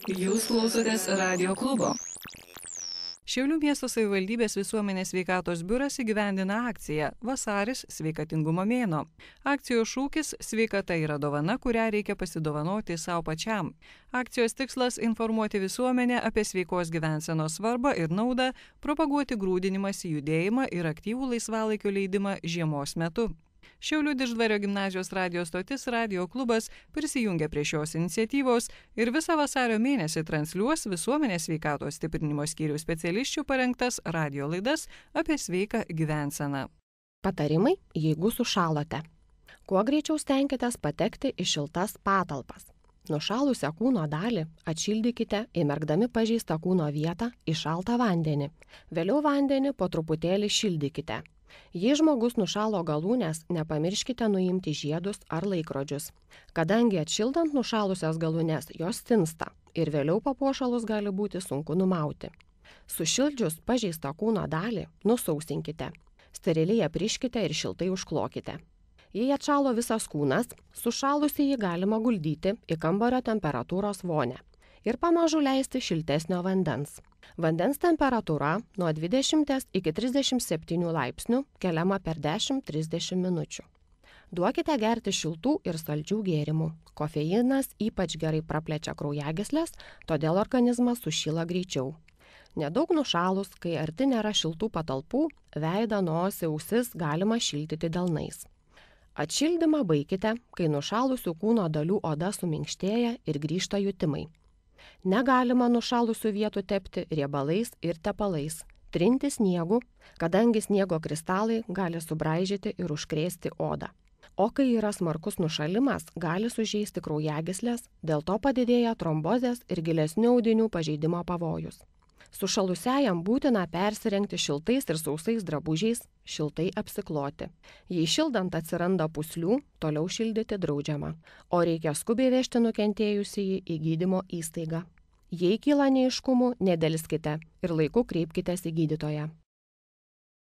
Jūs klausotės Radio klubo. Šiaulių miesto savivaldybės visuomenės sveikatos biuras įgyvendina akciją Vasaris sveikatingumo mėnuo. Akcijos šūkis sveikata yra dovana, kurią reikia pasidovanoti savo pačiam. Akcijos tikslas informuoti visuomenę apie sveikos gyvensenos svarbą ir naudą, propaguoti grūdinimąsi, judėjimą ir aktyvų laisvalaikio leidimą žiemos metu. Šiaulių Diždvario gimnazijos radijo stotis Radio klubas prisijungia prie šios iniciatyvos ir visą vasario mėnesį transliuos visuomenės sveikatos stiprinimo skyrių specialisčių parengtas radio laidas apie sveiką gyvenseną. Patarimai, jeigu sušalote. Kuo greičiau stenkitės patekti į šiltas patalpas. Nušalusią kūno dalį atšildykite įmerkdami pažeistą kūno vietą į šaltą vandenį. Vėliau vandenį po truputėlį šildykite. Jei žmogus nušalo galūnes, nepamirškite nuimti žiedus ar laikrodžius. Kadangi atšildant nušalusias galūnes jos tinsta ir vėliau papuošalus gali būti sunku numauti. Sušildžius pažeistą kūno dalį nusausinkite. Steriliai apriškite ir šiltai užklokite. Jei atšalo visas kūnas, sušalusį jį galima guldyti į kambario temperatūros vonę ir pamažu leisti šiltesnio vandens. Vandens temperatūra nuo 20 iki 37 laipsnių keliama per 10-30 minučių. Duokite gerti šiltų ir saldžių gėrimų. Kofeinas ypač gerai praplečia kraujagyslės, todėl organizmas sušyla greičiau. Nedaug nušalus, kai arti nėra šiltų patalpų, veidą, nosį, ausis galima šildyti delnais. Atšildymą baikite, kai nušalusių kūno dalių oda suminkštėja ir grįžta jutimai. Negalima nušalusių vietų tepti riebalais ir tepalais, trinti sniegu, kadangi sniego kristalai gali subraižyti ir užkrėsti odą. O kai yra smarkus nušalimas, gali sužeisti kraujagyslės, dėl to padidėja trombozės ir gilesnių audinių pažeidimo pavojus. Sušalusiajam būtina persirengti šiltais ir sausais drabužiais, šiltai apsikloti. Jei šildant atsiranda pūslių, toliau šildyti draudžiama, o reikia skubiai vežti nukentėjusįjį į gydymo įstaigą. Jei kyla neaiškumų, nedelskite ir laiku kreipkitės į gydytoją.